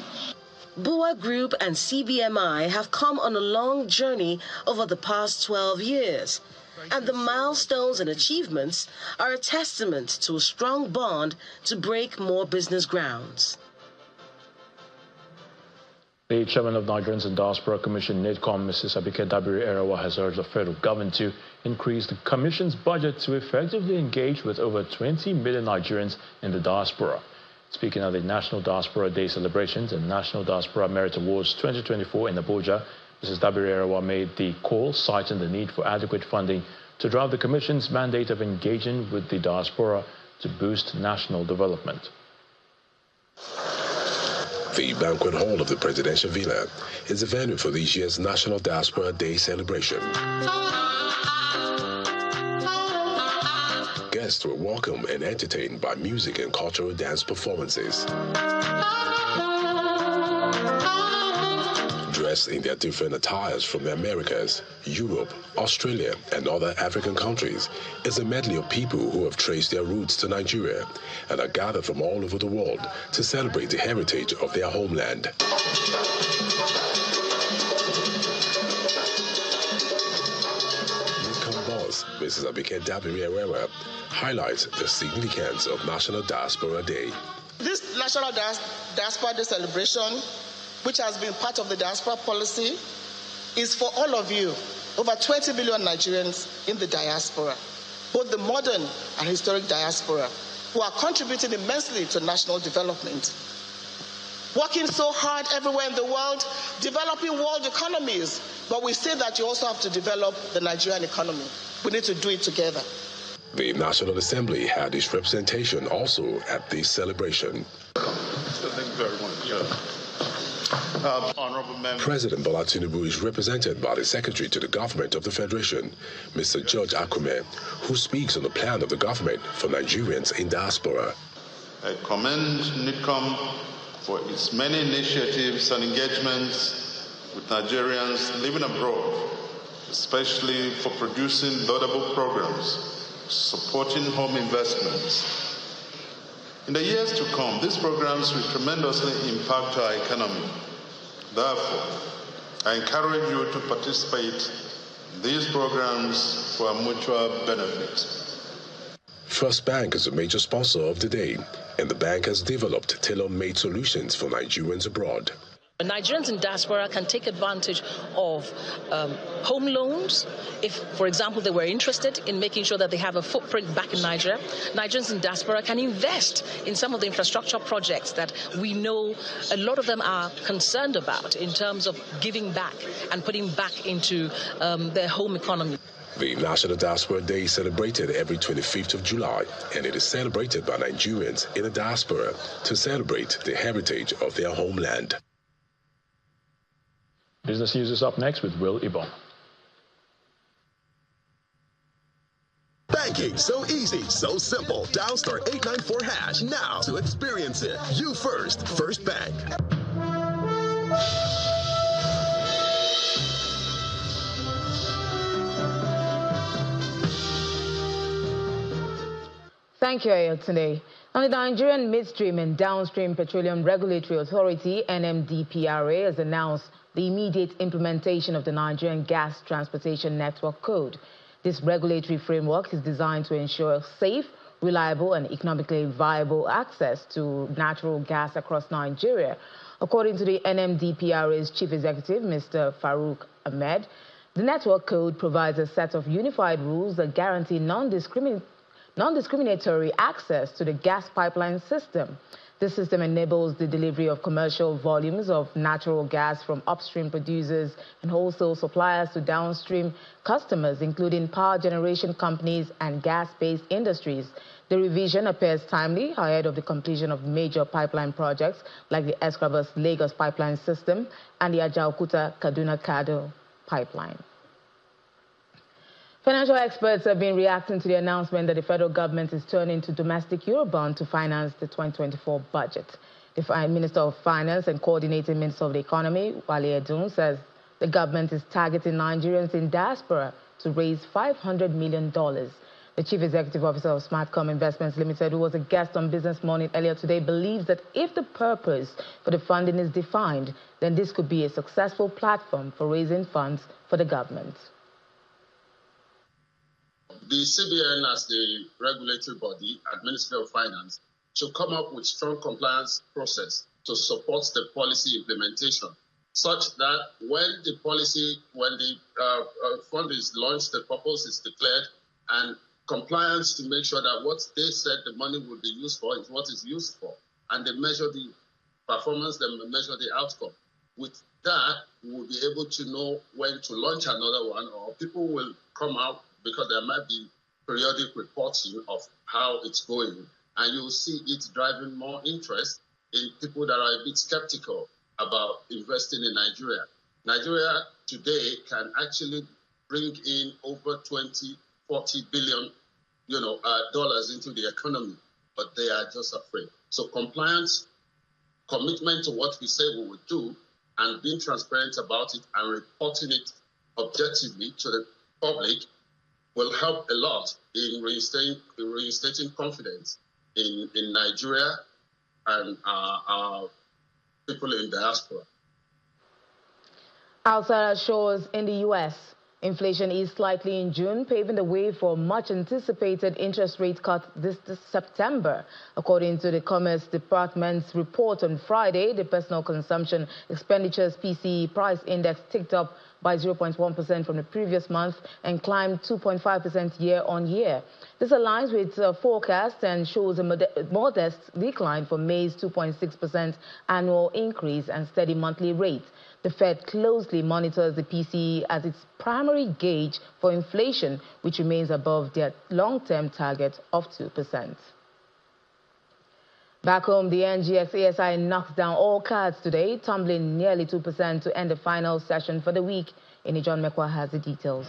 BUA Group and CBMI have come on a long journey over the past 12 years, and the milestones and achievements are a testament to a strong bond to break more business grounds. The chairman of Nigerians in Diaspora Commission, NIDCOM, Mrs. Abike Dabiri-Erawa, has urged the federal government to increase the commission's budget to effectively engage with over 20 million Nigerians in the diaspora. Speaking at the National Diaspora Day celebrations and National Diaspora Merit Awards 2024 in Abuja, Mrs. Dabiri-Erawa made the call, citing the need for adequate funding to drive the Commission's mandate of engaging with the diaspora to boost national development. The banquet hall of the Presidential Villa is the venue for this year's National Diaspora Day celebration. Guests were welcomed and entertained by music and cultural dance performances. Dressed in their different attires from the Americas, Europe, Australia, and other African countries, is a medley of people who have traced their roots to Nigeria and are gathered from all over the world to celebrate the heritage of their homeland. Mrs. Abike Dabiri-Erawa highlights the significance of National Diaspora Day. This National Diaspora Day celebration, which has been part of the diaspora policy, is for all of you, over 20 million Nigerians in the diaspora, both the modern and historic diaspora, who are contributing immensely to national development. Working so hard everywhere in the world, developing world economies, but we say that you also have to develop the Nigerian economy. We need to do it together. The National Assembly had its representation also at this celebration. Thank you very much. Honorable members. President Bola Tinubu is represented by the Secretary to the Government of the Federation, Mr. George Akume, who speaks on the plan of the government for Nigerians in diaspora. I commend NIDCOM for its many initiatives and engagements with Nigerians living abroad, especially for producing laudable programs supporting home investments. In the years to come, these programs will tremendously impact our economy. Therefore, I encourage you to participate in these programs for our mutual benefit. First Bank is a major sponsor of the day, and the bank has developed tailor-made solutions for Nigerians abroad. Nigerians in diaspora can take advantage of home loans if, for example, they were interested in making sure that they have a footprint back in Nigeria. Nigerians in diaspora can invest in some of the infrastructure projects that we know a lot of them are concerned about in terms of giving back and putting back into their home economy. The National Diaspora Day is celebrated every 25th of July, and it is celebrated by Nigerians in the diaspora to celebrate the heritage of their homeland. Business News is up next with Will Ibon. Banking so easy, so simple. Dial *894# now to experience it. You first, First Bank. Thank you, Ayotunde. Now, the Nigerian Midstream and Downstream Petroleum Regulatory Authority, NMDPRA, has announced the immediate implementation of the Nigerian Gas Transportation Network Code. This regulatory framework is designed to ensure safe, reliable, and economically viable access to natural gas across Nigeria. According to the NMDPRA's Chief Executive, Mr. Farouk Ahmed, the Network Code provides a set of unified rules that guarantee non-discriminatory access to the gas pipeline system. This system enables the delivery of commercial volumes of natural gas from upstream producers and wholesale suppliers to downstream customers, including power generation companies and gas-based industries. The revision appears timely ahead of the completion of major pipeline projects like the Escravos-Lagos pipeline system and the Ajaokuta-Kaduna-Kado pipeline. Financial experts have been reacting to the announcement that the federal government is turning to domestic Eurobond to finance the 2024 budget. The Minister of Finance and Coordinating Minister of the Economy, Wale Edun, says the government is targeting Nigerians in diaspora to raise $500 million. The Chief Executive Officer of Smartcom Investments Limited, who was a guest on Business Morning earlier today, believes that if the purpose for the funding is defined, then this could be a successful platform for raising funds for the government. The CBN, as the regulatory body, Ministry of Finance, should come up with strong compliance process to support the policy implementation, such that when the fund is launched, the purpose is declared, and compliance to make sure that what they said the money would be used for is what is used for, and they measure the performance, they measure the outcome. With that, we will be able to know when to launch another one, or people will come out because there might be periodic reporting of how it's going, and you'll see it driving more interest in people that are a bit skeptical about investing in Nigeria. Nigeria today can actually bring in over 20, 40 billion, dollars into the economy, but they are just afraid. So compliance, commitment to what we say we would do, and being transparent about it and reporting it objectively to the public will help a lot in reinstating confidence in Nigeria and our people in diaspora. Outside our shores in the U.S., inflation eased slightly in June, paving the way for a much-anticipated interest rate cut this September. According to the Commerce Department's report on Friday, the personal consumption expenditures PCE price index ticked up by 0.1% from the previous month and climbed 2.5% year-on-year. This aligns with forecasts and shows a modest decline for May's 2.6% annual increase and steady monthly rate. The Fed closely monitors the PCE as its primary gauge for inflation, which remains above their long-term target of 2%. Back home, the NGX ASI knocks down all cards today, tumbling nearly 2% to end the final session for the week. John Mekwa has the details.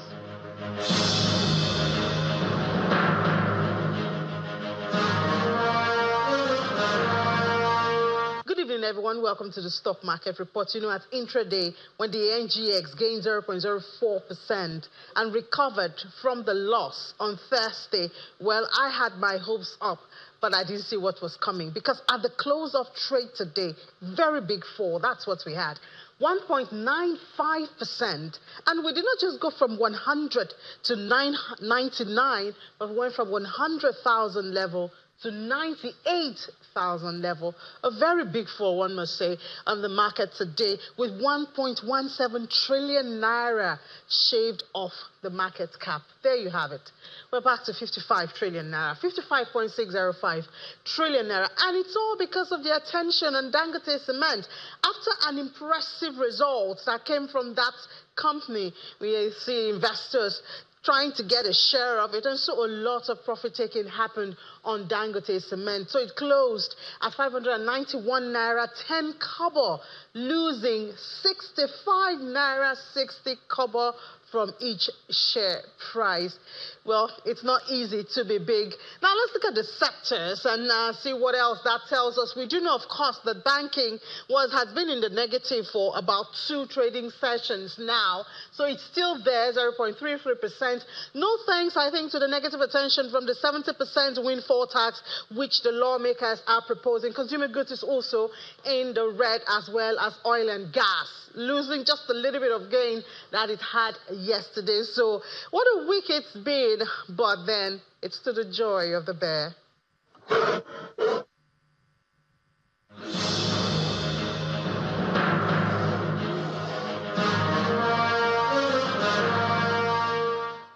Good evening, everyone. Welcome to the stock market report. At intraday, when the NGX gained 0.04% and recovered from the loss on Thursday, well, I had my hopes up, but I didn't see what was coming, because at the close of trade today, very big fall, that's what we had. 1.95%, and we did not just go from 100 to 99, but we went from 100,000 level to 98,000 level. A very big fall, one must say, on the market today, with 1.17 trillion naira shaved off the market cap. There you have it. We're back to 55 trillion naira, 55.605 trillion naira. And it's all because of the attention on Dangote Cement. After an impressive result that came from that company, we see investors trying to get a share of it, and so a lot of profit taking happened on Dangote Cement. So it closed at 591 naira 10 kobo, losing 65 naira 60 kobo from each share price. Well, it's not easy to be big. Now let's look at the sectors and see what else that tells us. We do know, of course, that banking has been in the negative for about 2 trading sessions now. So it's still there, 0.33%. No thanks, I think, to the negative attention from the 70% windfall tax, which the lawmakers are proposing. Consumer goods is also in the red, as well as oil and gas, losing just a little bit of gain that it had yesterday. So what a week it's been, but then it's to the joy of the bear.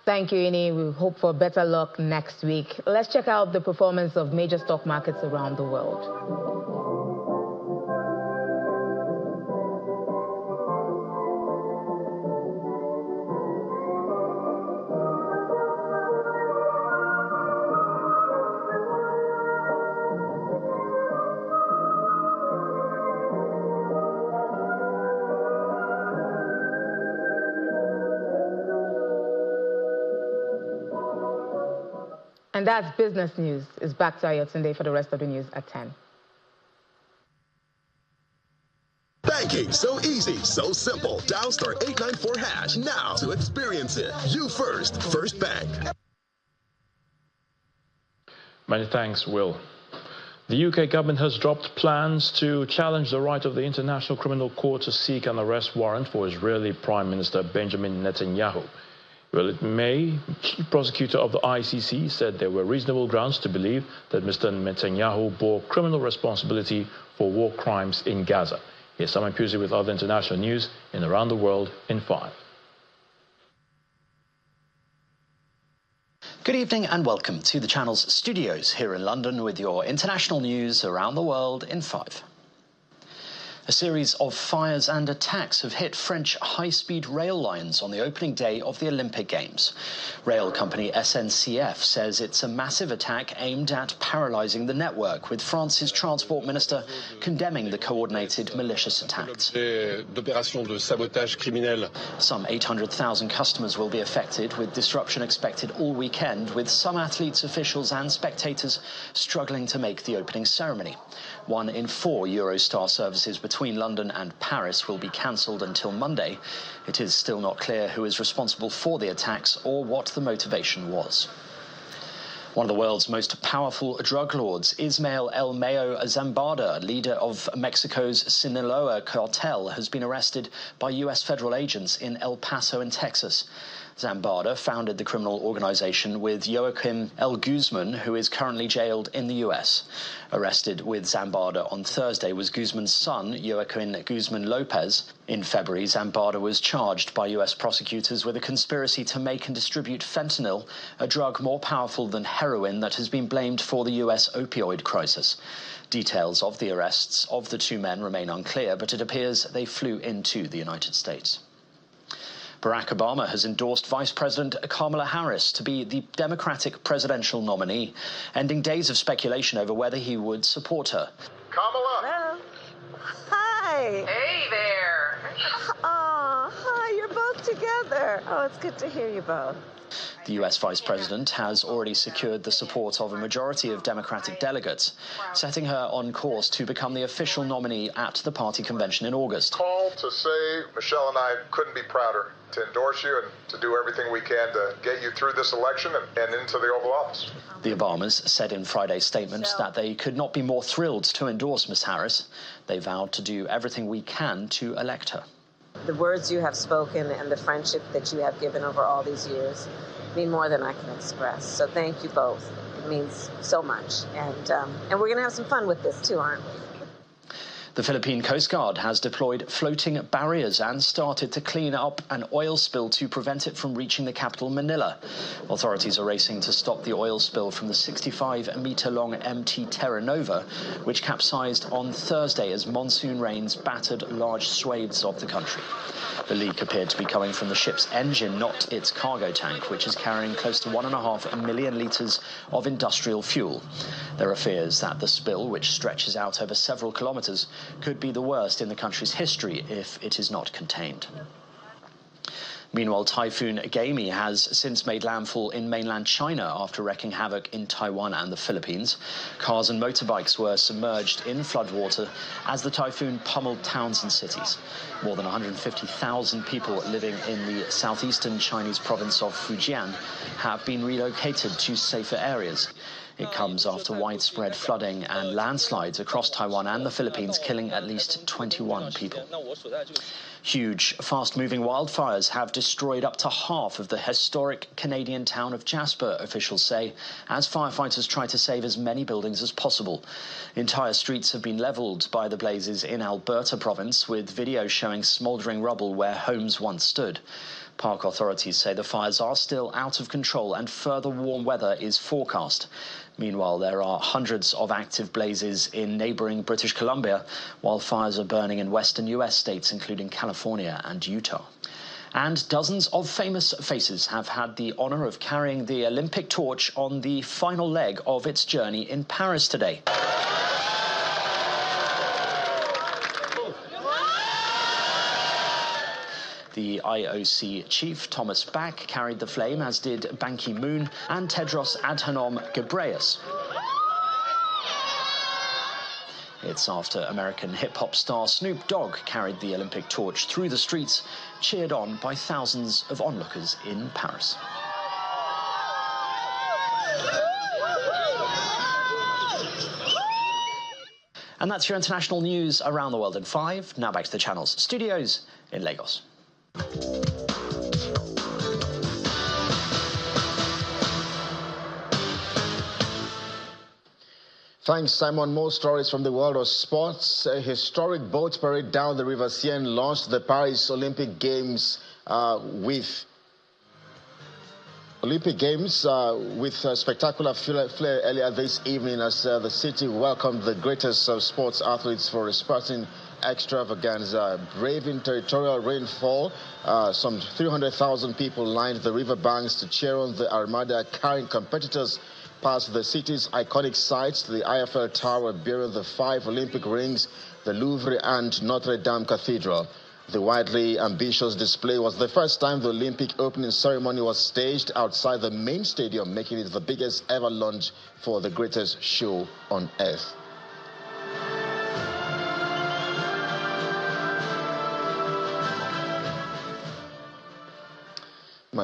Thank you, Ini. We hope for better luck next week. Let's check out the performance of major stock markets around the world. And that's business news. It's back to Ayotunde for the rest of the news at 10. Banking, so easy, so simple. Dial *894# now to experience it. You first. First Bank. Many thanks, Will. The UK government has dropped plans to challenge the right of the International Criminal Court to seek an arrest warrant for Israeli Prime Minister Benjamin Netanyahu. Well, it may. Chief prosecutor of the ICC said there were reasonable grounds to believe that Mr. Netanyahu bore criminal responsibility for war crimes in Gaza. Here's Simon Pusey with other international news in Around the World in 5. Good evening and welcome to the channel's studios here in London with your international news around the world in 5. A series of fires and attacks have hit French high-speed rail lines on the opening day of the Olympic Games. Rail company SNCF says it's a massive attack aimed at paralysing the network, with France's transport minister condemning the coordinated malicious attacks. Some 800,000 customers will be affected, with disruption expected all weekend, with some athletes, officials and spectators struggling to make the opening ceremony. 1 in 4 Eurostar services between London and Paris will be cancelled until Monday. It is still not clear who is responsible for the attacks or what the motivation was. One of the world's most powerful drug lords, Ismael El Mayo Zambada, leader of Mexico's Sinaloa cartel, has been arrested by U.S. federal agents in El Paso in Texas. Zambada founded the criminal organization with Joaquin El Guzman, who is currently jailed in the U.S. Arrested with Zambada on Thursday was Guzman's son, Joaquin Guzman Lopez. In February, Zambada was charged by U.S. prosecutors with a conspiracy to make and distribute fentanyl, a drug more powerful than heroin that has been blamed for the U.S. opioid crisis. Details of the arrests of the 2 men remain unclear, but it appears they flew into the United States. Barack Obama has endorsed Vice President Kamala Harris to be the Democratic presidential nominee, ending days of speculation over whether he would support her. Kamala! Hello. Hi! Hey there! Oh, hi, you're both together. Oh, it's good to hear you both. The U.S. Vice President has already secured the support of a majority of Democratic delegates, setting her on course to become the official nominee at the party convention in August. Call to say Michelle and I couldn't be prouder to endorse you and to do everything we can to get you through this election and into the Oval Office. The Obamas said in Friday's statement that they could not be more thrilled to endorse Ms. Harris. They vowed to do everything we can to elect her. The words you have spoken and the friendship that you have given over all these years mean more than I can express. So thank you both. means so much. And we're going to have some fun with this too, aren't we? The Philippine Coast Guard has deployed floating barriers and started to clean up an oil spill to prevent it from reaching the capital, Manila. Authorities are racing to stop the oil spill from the 65-metre-long MT Terra Nova, which capsized on Thursday as monsoon rains battered large swathes of the country. The leak appeared to be coming from the ship's engine, not its cargo tank, which is carrying close to 1.5 million litres of industrial fuel. There are fears that the spill, which stretches out over several kilometres, could be the worst in the country's history if it is not contained. Meanwhile, Typhoon Gaimi has since made landfall in mainland China after wreaking havoc in Taiwan and the Philippines. Cars and motorbikes were submerged in floodwater as the typhoon pummeled towns and cities. More than 150,000 people living in the southeastern Chinese province of Fujian have been relocated to safer areas. It comes after widespread flooding and landslides across Taiwan and the Philippines, killing at least 21 people. Huge, fast-moving wildfires have destroyed up to half of the historic Canadian town of Diaspora, officials say, as firefighters try to save as many buildings as possible. Entire streets have been levelled by the blazes in Alberta province, with videos showing smouldering rubble where homes once stood. Park authorities say the fires are still out of control and further warm weather is forecast. Meanwhile, there are hundreds of active blazes in neighbouring British Columbia, while fires are burning in western US states, including California and Utah. And dozens of famous faces have had the honour of carrying the Olympic torch on the final leg of its journey in Paris today. The IOC chief, Thomas Bach, carried the flame, as did Ban Ki-moon and Tedros Adhanom Ghebreyesus. It's after American hip-hop star Snoop Dogg carried the Olympic torch through the streets, cheered on by thousands of onlookers in Paris. And that's your international news around the world in 5. Now back to the channel's studios in Lagos. Thanks, Simon. More stories from the world of sports. A historic boat parade down the River Seine launched the Paris Olympic Games with spectacular flair earlier this evening as the city welcomed the greatest of sports athletes for a Spartan extravaganza. Braving territorial rainfall, some 300,000 people lined the riverbanks to cheer on the Armada, carrying competitors past the city's iconic sites, the Eiffel Tower bearing the 5 Olympic rings, the Louvre and Notre Dame Cathedral. The widely ambitious display was the first time the Olympic opening ceremony was staged outside the main stadium, making it the biggest ever launch for the greatest show on earth.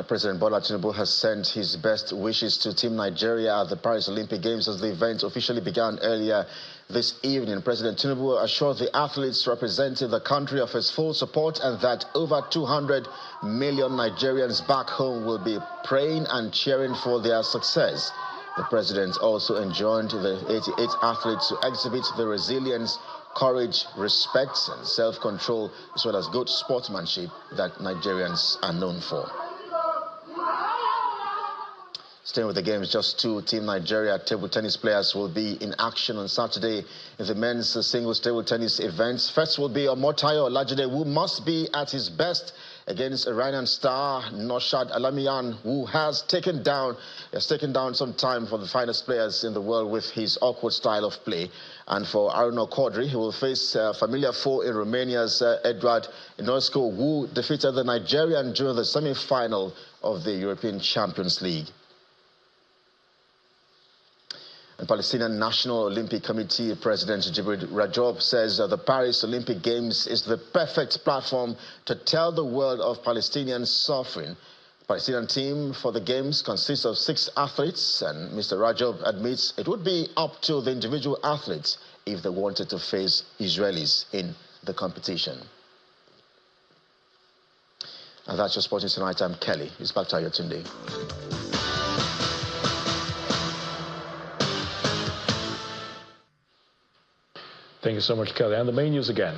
President Bola Tinubu has sent his best wishes to Team Nigeria at the Paris Olympic Games as the event officially began earlier this evening. President Tinubu assured the athletes representing the country of his full support and that over 200 million Nigerians back home will be praying and cheering for their success. The president also enjoined the 88 athletes to exhibit the resilience, courage, respect, and self-control, as well as good sportsmanship that Nigerians are known for. Staying with the games, just 2 Team Nigeria table tennis players will be in action on Saturday in the men's singles table tennis events. First will be Omotayo Olajide, who must be at his best against Iranian star Noshad Alamian, who has taken down some time for the finest players in the world with his awkward style of play. And for Aruno Quadri, he will face a familiar foe in Romania's Edward Ionescu, who defeated the Nigerian during the semi-final of the European Champions League. The Palestinian National Olympic Committee President Jibril Rajob says the Paris Olympic Games is the perfect platform to tell the world of Palestinian suffering. The Palestinian team for the Games consists of 6 athletes, and Mr. Rajob admits it would be up to the individual athletes if they wanted to face Israelis in the competition. And that's your Sporting Tonight. I'm Kelly. It's back to you, Tunde. Thank you so much, Kelly. And the main news again.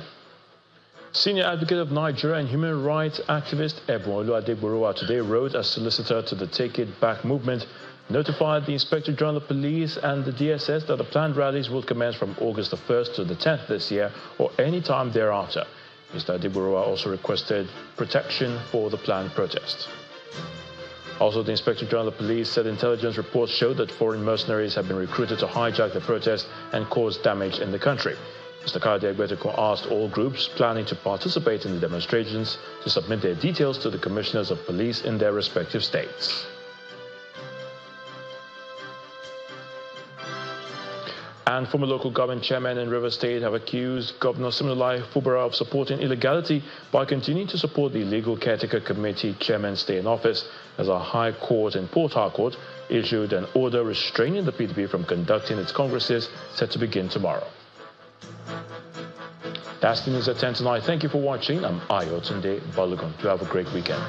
Senior advocate of Nigeria and human rights activist Benue State today wrote as solicitor to the Take It Back movement, notified the Inspector General of Police and the DSS that the planned rallies will commence from August the 1st to the 10th this year or any time thereafter. Mr. Adegburuwa also requested protection for the planned protest. Also, the Inspector General of Police said intelligence reports showed that foreign mercenaries have been recruited to hijack the protest and cause damage in the country. Mr. Kayode Egbetokun asked all groups planning to participate in the demonstrations to submit their details to the commissioners of police in their respective states. And former local government chairmen in Rivers State have accused Governor Siminalayi Fubara of supporting illegality by continuing to support the illegal caretaker committee chairman stay in office, as a high court in Port Harcourt issued an order restraining the PDP from conducting its congresses set to begin tomorrow. That's the news at 10 tonight. Thank you for watching. I'm Ayotunde Balogun. Do have a great weekend.